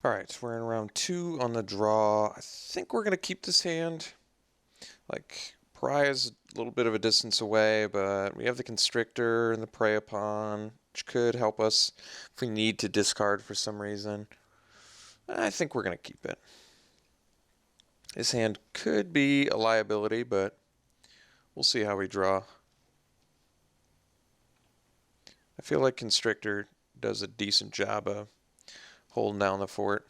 Alright, so we're in round 2 on the draw. I think we're going to keep this hand. Like, Pariah is a little bit of a distance away, but we have the Constrictor and the Prey Upon, which could help us if we need to discard for some reason. I think we're going to keep it. This hand could be a liability, but we'll see how we draw. I feel like Constrictor does a decent job of holding down the fort.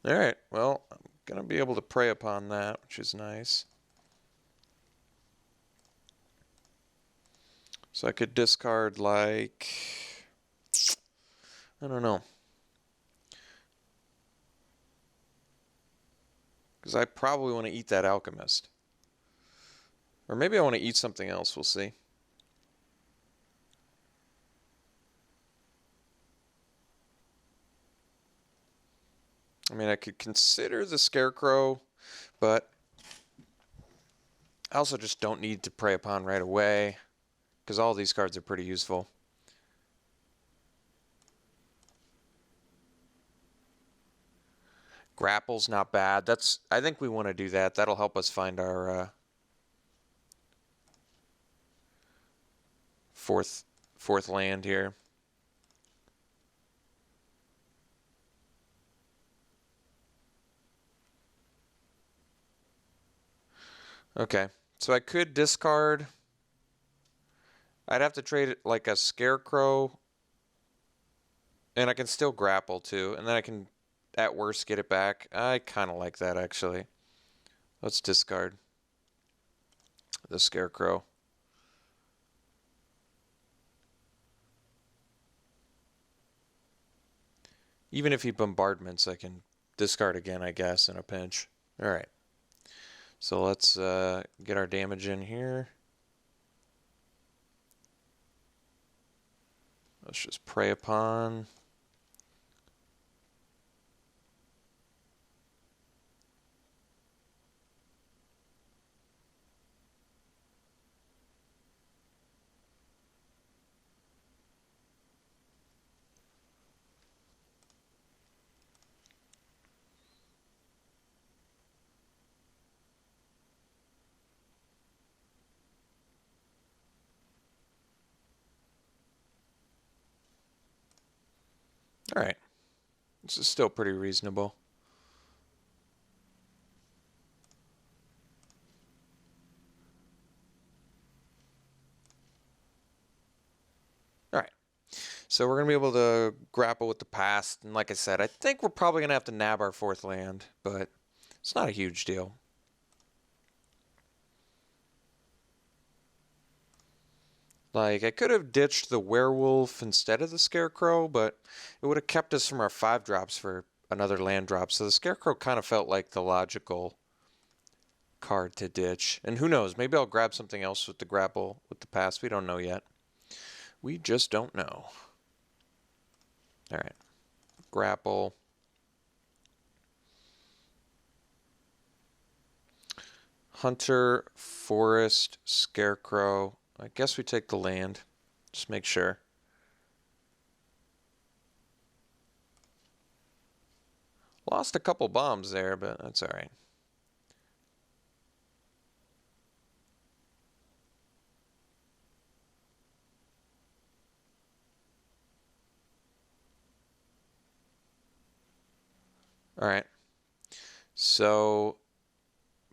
Alright, well, I'm going to be able to prey upon that, which is nice. So I could discard, like, I don't know. Because I probably want to eat that Alchemist. Or maybe I want to eat something else, we'll see. I mean, I could consider the Scarecrow, but I also just don't need to prey upon right away, because all these cards are pretty useful. Grapple's not bad. I think we want to do that. That'll help us find our fourth land here. Okay, so I could discard. I'd have to trade it like a Scarecrow, and I can still grapple too, and then I can, at worst, get it back. I kind of like that, actually. Let's discard the Scarecrow. Even if he bombardments, I can discard again, I guess, in a pinch. Alright. So let's get our damage in here. Let's just prey upon. Alright. This is still pretty reasonable. Alright. So we're going to be able to grapple with the past. And like I said, I think we're probably going to have to nab our fourth land, but it's not a huge deal. Like, I could have ditched the werewolf instead of the scarecrow, but it would have kept us from our 5-drops for another land drop. So the scarecrow kind of felt like the logical card to ditch. And who knows, maybe I'll grab something else with the grapple with the past. We don't know yet. We just don't know. Alright. Grapple. Hunter, forest, scarecrow. I guess we take the land. Just make sure. Lost a couple bombs there, but that's alright. Alright. So,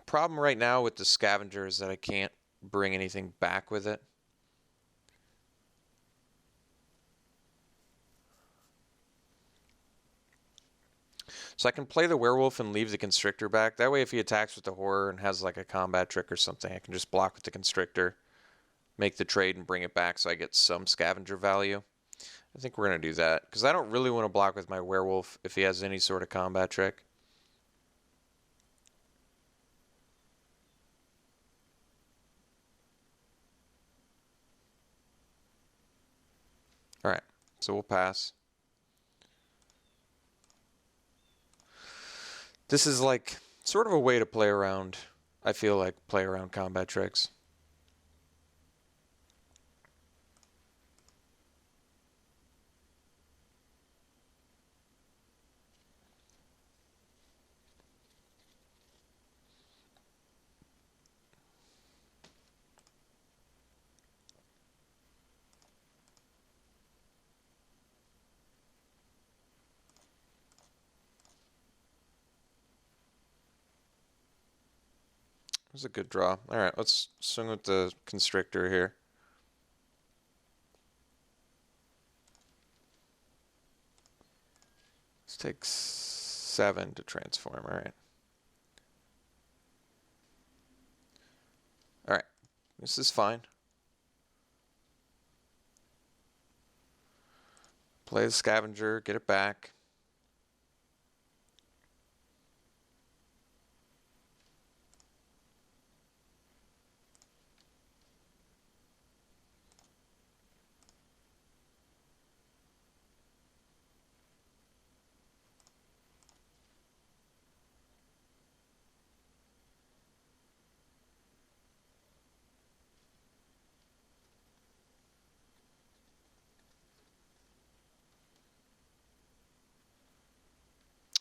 problem right now with the scavenger is that I can't bring anything back with it. So I can play the werewolf and leave the constrictor back. That way if he attacks with the horror and has like a combat trick or something, I can just block with the constrictor, make the trade, and bring it back so I get some scavenger value. I think we're going to do that, because I don't really want to block with my werewolf if he has any sort of combat trick. Alright, so we'll pass. This is like Sort of a way to play around, I feel like, play around combat tricks. It was a good draw. All right, let's swing with the Constrictor here. Let's take 7 to transform. All right. All right. This is fine. Play the Scavenger, get it back.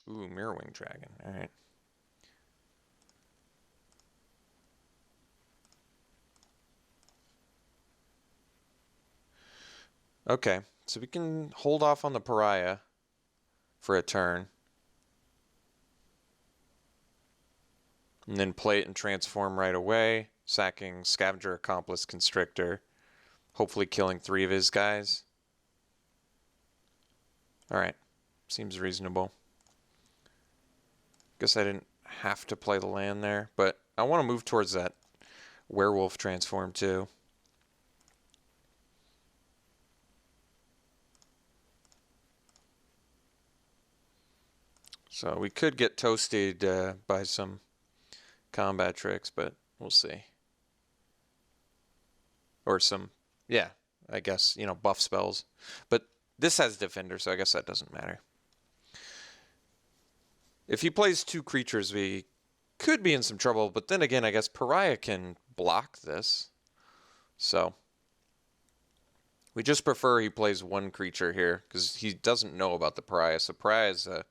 Ooh, Mirrorwing Dragon. All right. Okay, so we can hold off on the Pariah for a turn. And then play it and transform right away, sacking Scavenger, Accomplice, Constrictor, hopefully killing 3 of his guys. Alright, seems reasonable. Guess I didn't have to play the land there, but I want to move towards that werewolf transform too. So we could get toasted by some combat tricks, but we'll see. Or some, yeah, I guess, you know, buff spells. But this has Defender, so I guess that doesn't matter. If he plays 2 creatures, we could be in some trouble, but then again, I guess Pariah can block this. So we just prefer he plays 1 creature here, because he doesn't know about the Pariah. So Pariah is a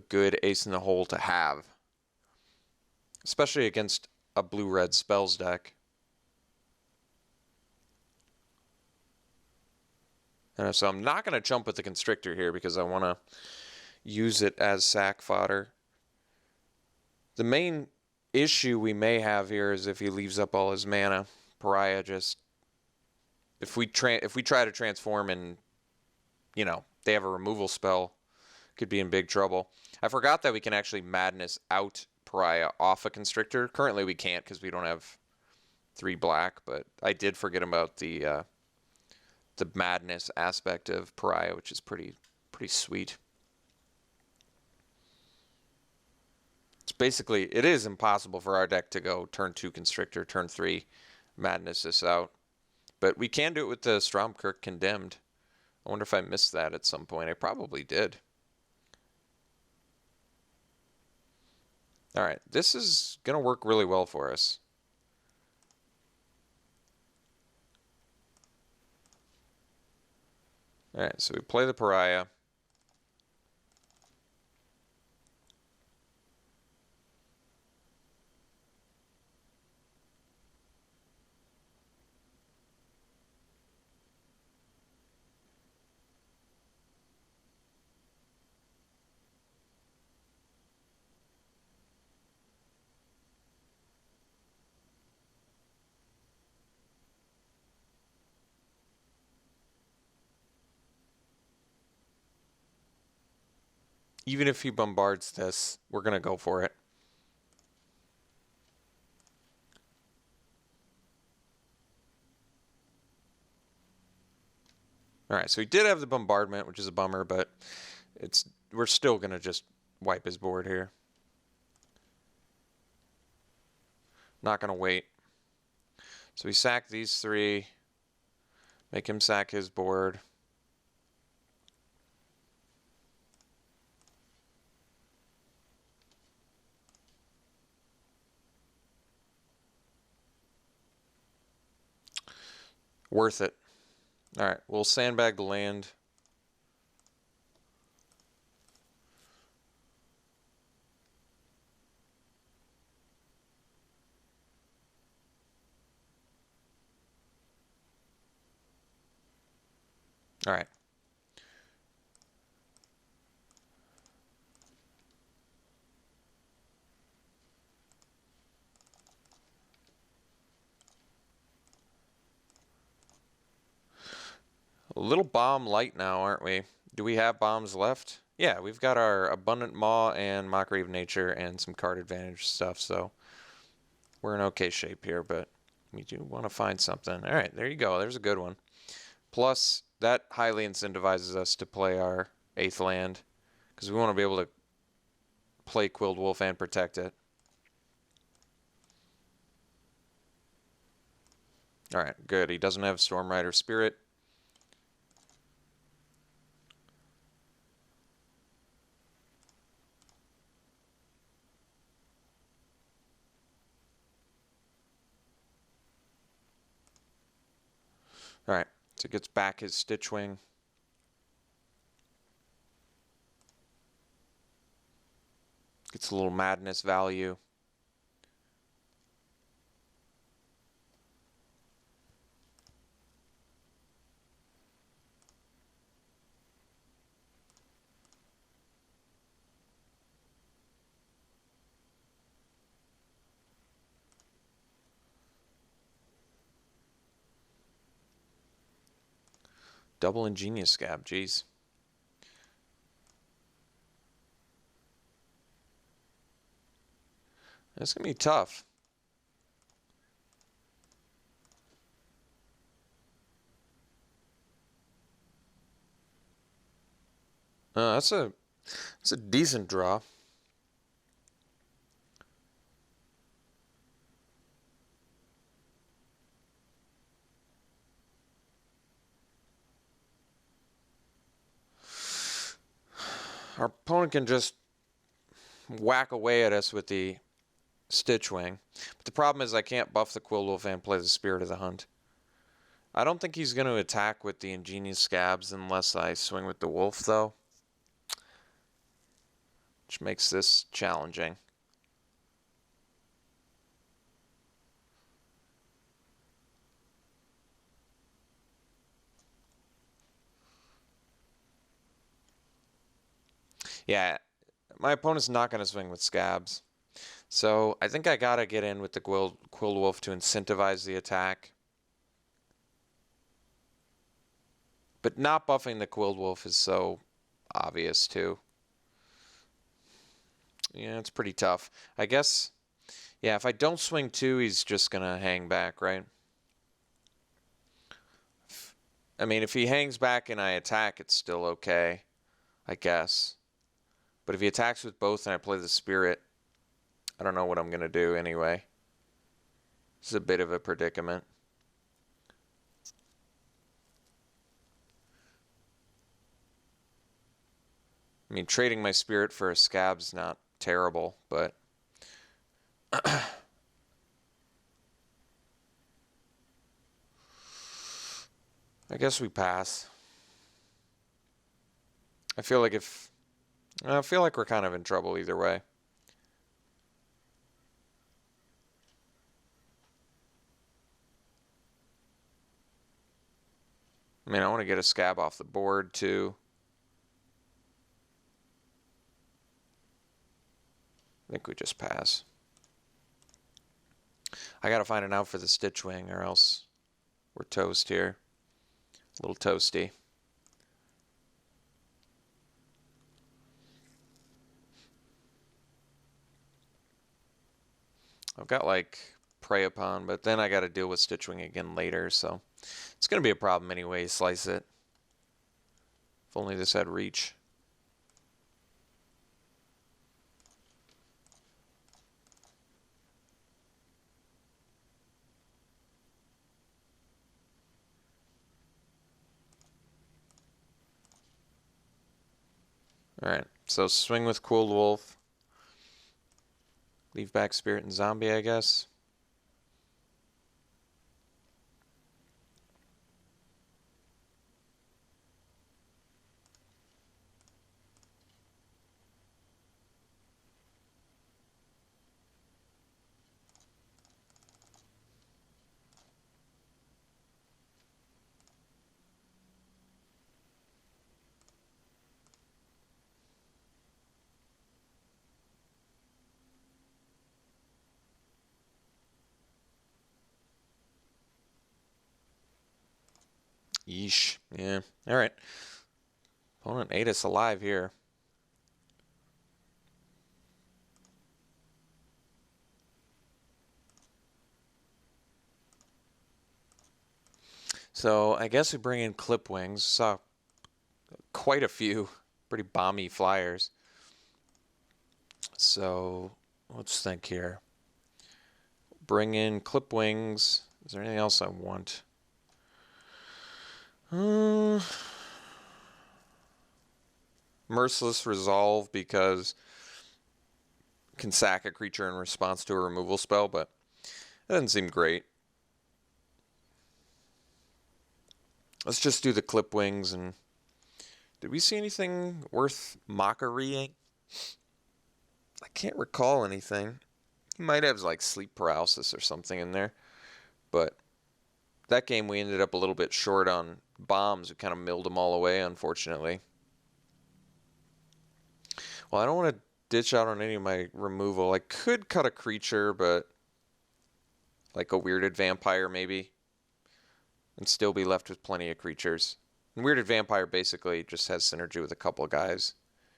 good ace in the hole to have, especially against a blue-red spells deck. So I'm not going to jump with the Constrictor here because I want to use it as sack fodder. The main issue we may have here is if he leaves up all his mana. Pariah just, if we try to transform and, you know, they have a removal spell, could be in big trouble. I forgot that we can actually Madness out Pariah off a Constrictor. Currently we can't because we don't have 3 black, but I did forget about the Madness aspect of Pariah, which is pretty sweet. It's basically, it is impossible for our deck to go turn 2 Constrictor, turn 3 Madness this out. But we can do it with the Stromkirk Condemned. I wonder if I missed that at some point. I probably did. Alright, this is going to work really well for us. Alright, so we play the Pariah. Even if he bombards this, we're going to go for it. Alright, so he did have the bombardment, which is a bummer, but we're still going to just wipe his board here. Not going to wait. So we sack these 3, make him sack his board. Worth it. Alright, we'll sandbag the land. Alright. A little bomb light now, aren't we? Do we have bombs left? Yeah, we've got our Abundant Maw and Mockery of Nature and some card advantage stuff, so we're in okay shape here, but we do want to find something. Alright, there you go. There's a good one. Plus, that highly incentivizes us to play our 8th land, because we want to be able to play Quilled Wolf and protect it. Alright, good. He doesn't have Storm Rider Spirit. Alright, so it gets back his Stitchwing. Gets a little madness value. Double Ingenious Scab, jeez. That's going to be tough. That's a decent draw. Our opponent can just whack away at us with the Stitchwing. But the problem is I can't buff the Quilled Wolf and play the Spirit of the Hunt. I don't think he's going to attack with the Ingenious Scabs unless I swing with the Wolf, though. Which makes this challenging. Yeah, my opponent's not going to swing with Scabs. So I think I got to get in with the Quilled Wolf to incentivize the attack. But not buffing the Quilled Wolf is so obvious, too. Yeah, it's pretty tough. I guess, yeah, if I don't swing 2, he's just going to hang back, right? I mean, if he hangs back and I attack, it's still okay, I guess. But if he attacks with both and I play the Spirit, I don't know what I'm going to do anyway. This is a bit of a predicament. I mean, trading my Spirit for a Scab's not terrible, but I guess we pass. I feel like we're kind of in trouble either way. I mean, I want to get a Scab off the board too. I think we just pass. I gotta find an out for the Stitchwing or else we're toast here. A little toasty. I've got like Prey Upon, but then I gotta deal with Stitchwing again later, so it's gonna be a problem anyway, slice it. If only this had reach. Alright, so swing with Quilled Wolf. Leave back Spirit and Zombie, I guess. Yeesh. Yeah. All right. Opponent ate us alive here. So I guess we bring in clip wings. Saw quite a few pretty bomby flyers. So let's think here. Bring in clip wings. Is there anything else I want? Merciless Resolve because can sack a creature in response to a removal spell, but that doesn't seem great. Let's just do the clip wings. And did we see anything worth mockerying? I can't recall anything. He might have like sleep paralysis or something in there, but that game we ended up a little bit short on bombs. We kind of milled them all away, unfortunately. Well, I don't want to ditch out on any of my removal. I could cut a creature, but like a weirded vampire maybe, and still be left with plenty of creatures. And weirded vampire basically just has synergy with a couple of guys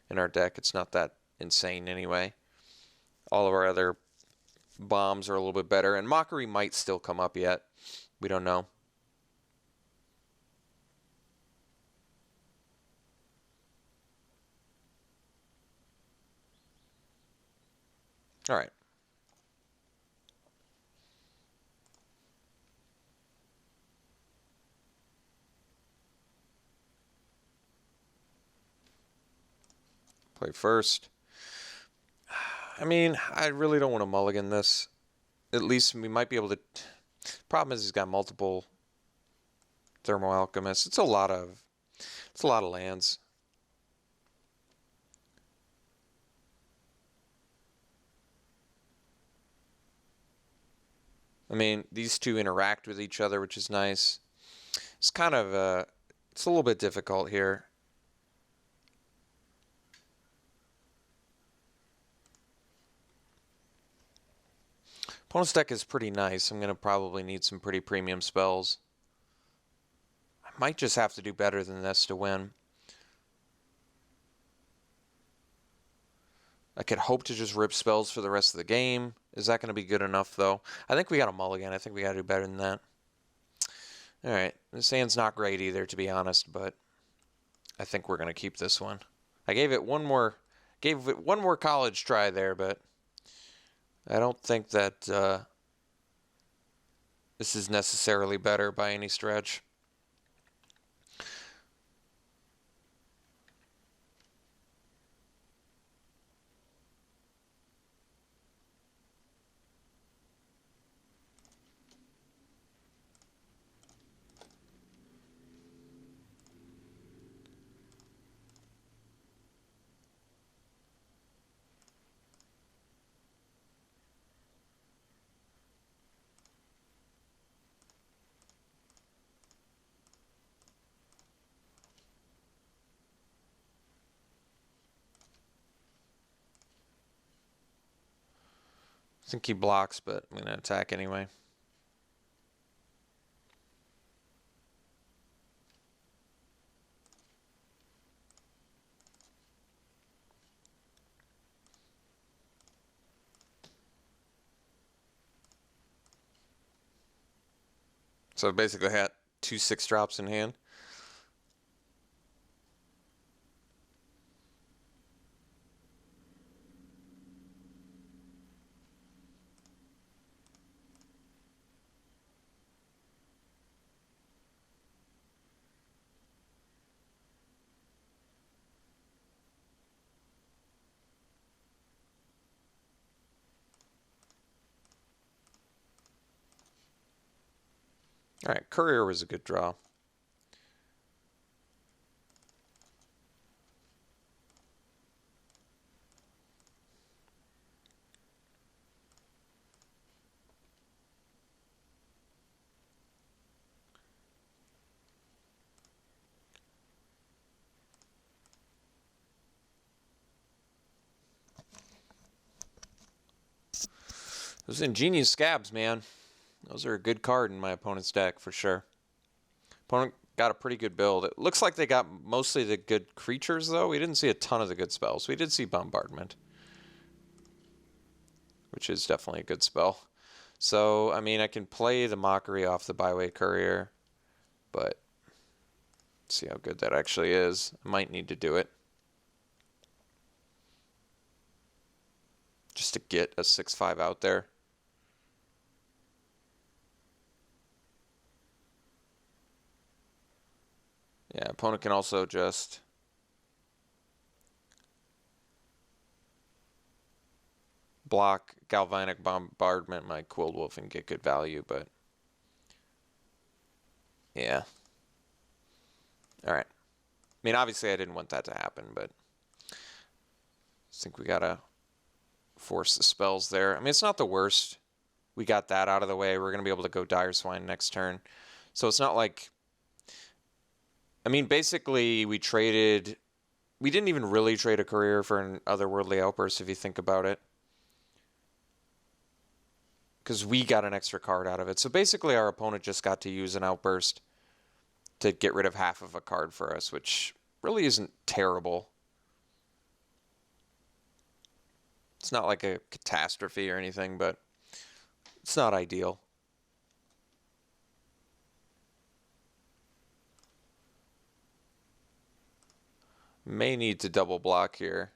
in our deck. It's not that insane anyway. All of our other bombs are a little bit better, and mockery might still come up yet. We don't know. All right. Play first. I mean, I really don't want to mulligan this. At least we might be able to. Problem is he's got multiple Thermal Alchemists. It's a lot of lands. I mean, these two interact with each other, which is nice. It's kind of it's a little bit difficult here. Opponent's deck is pretty nice. I'm going to probably need some pretty premium spells. I might just have to do better than this to win. I could hope to just rip spells for the rest of the game. Is that going to be good enough, though? I think we got a mulligan. I think we got to do better than that. All right. This hand's not great either, to be honest, but I think we're going to keep this one. I gave it one more college try there, but I don't think that this is necessarily better by any stretch. I think he blocks, but I'm going to attack anyway. So basically I had 2 6-drops in hand. All right, Courier was a good draw. Those Ingenious Scabs, man. Those are a good card in my opponent's deck for sure. Opponent got a pretty good build. It looks like they got mostly the good creatures, though. We didn't see a ton of the good spells. We did see Bombardment, which is definitely a good spell. So, I mean, I can play the Mockery off the Byway Courier, but let's see how good that actually is. I might need to do it. Just to get a 6/5 out there. Yeah, opponent can also just block Galvanic Bombardment my Quilled Wolf and get good value, but yeah. Alright. I mean, obviously I didn't want that to happen, but I think we gotta force the spells there. I mean, it's not the worst. We got that out of the way. We're gonna be able to go Dire Swine next turn. So it's not like... I mean, basically, we didn't even really trade a Courier for an Otherworldly Outburst, if you think about it. Because we got an extra card out of it. So basically, our opponent just got to use an Outburst to get rid of half of a card for us, which really isn't terrible. It's not like a catastrophe or anything, but it's not ideal. May need to double block here.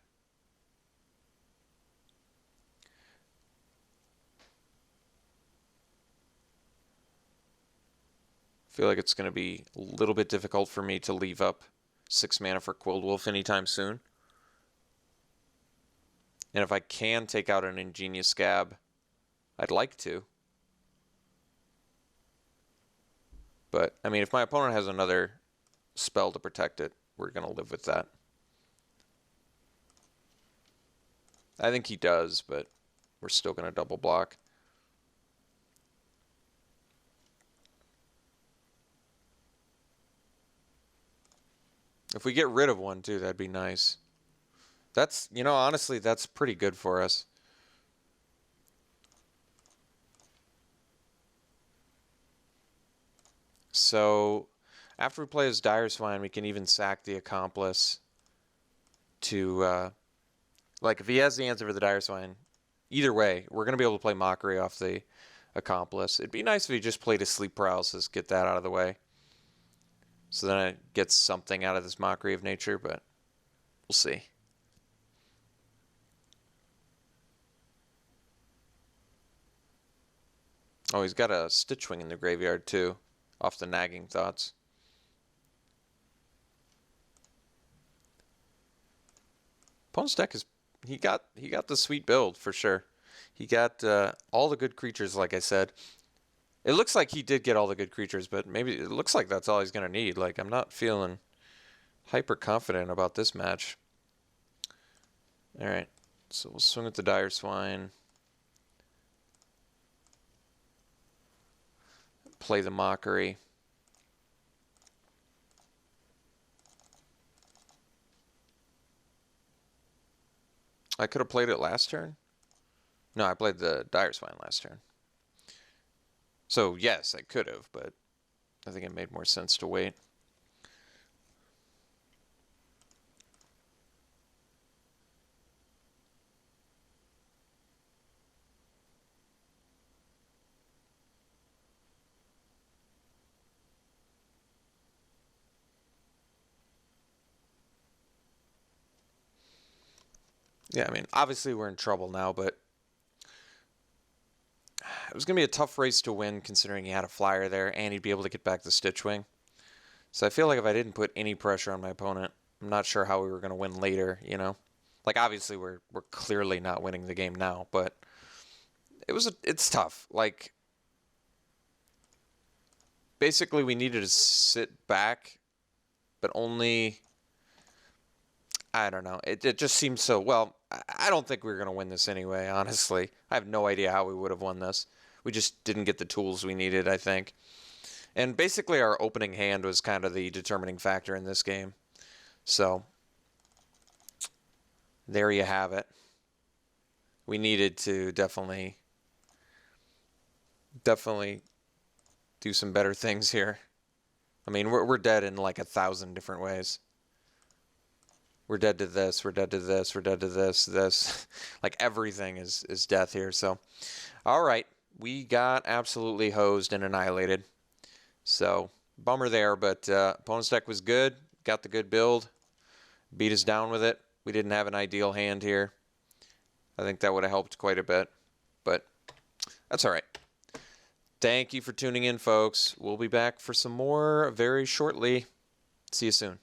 Feel like it's going to be a little bit difficult for me to leave up 6 mana for Quilled Wolf anytime soon. And if I can take out an Ingenious Scab, I'd like to. But, I mean, if my opponent has another spell to protect it, we're going to live with that. I think he does, but we're still going to double block. If we get rid of one, too, that'd be nice. That's, you know, honestly, that's pretty good for us. So, after we play as Dire Swine, we can even sack the Accomplice to, like, if he has the answer for the Dire Swine, either way, we're going to be able to play Mockery off the Accomplice. It'd be nice if he just played a Sleep Paralysis, get that out of the way. So then it gets something out of this Mockery of Nature, but we'll see. Oh, he's got a Stitchwing in the graveyard, too, off the Nagging Thoughts. Opponent's deck is... He got the sweet build, for sure. He got all the good creatures, like I said. It looks like he did get all the good creatures, but maybe it looks like that's all he's going to need. Like, I'm not feeling hyper confident about this match. Alright, so we'll swing with the Dire Swine. Play the Mockery. I could have played it last turn. No, I played the Dire Swine last turn. So, yes, I could have, but I think it made more sense to wait. Yeah, I mean, obviously we're in trouble now, but it was going to be a tough race to win considering he had a flyer there and he'd be able to get back the Stitchwing. So I feel like if I didn't put any pressure on my opponent, I'm not sure how we were going to win later, you know? Like, obviously we're clearly not winning the game now, but it's tough. Like, basically we needed to sit back, but only... I don't know. It just seems so... Well, I don't think we were going to win this anyway, honestly. I have no idea how we would have won this. We just didn't get the tools we needed, I think. And basically our opening hand was kind of the determining factor in this game. So, there you have it. We needed to definitely do some better things here. I mean, we're dead in like 1,000 different ways. We're dead to this, we're dead to this, we're dead to this. Like everything is death here. So, all right. We got absolutely hosed and annihilated. So, bummer there, but opponent's deck was good. Got the good build. Beat us down with it. We didn't have an ideal hand here. I think that would have helped quite a bit. But that's all right. Thank you for tuning in, folks. We'll be back for some more very shortly. See you soon.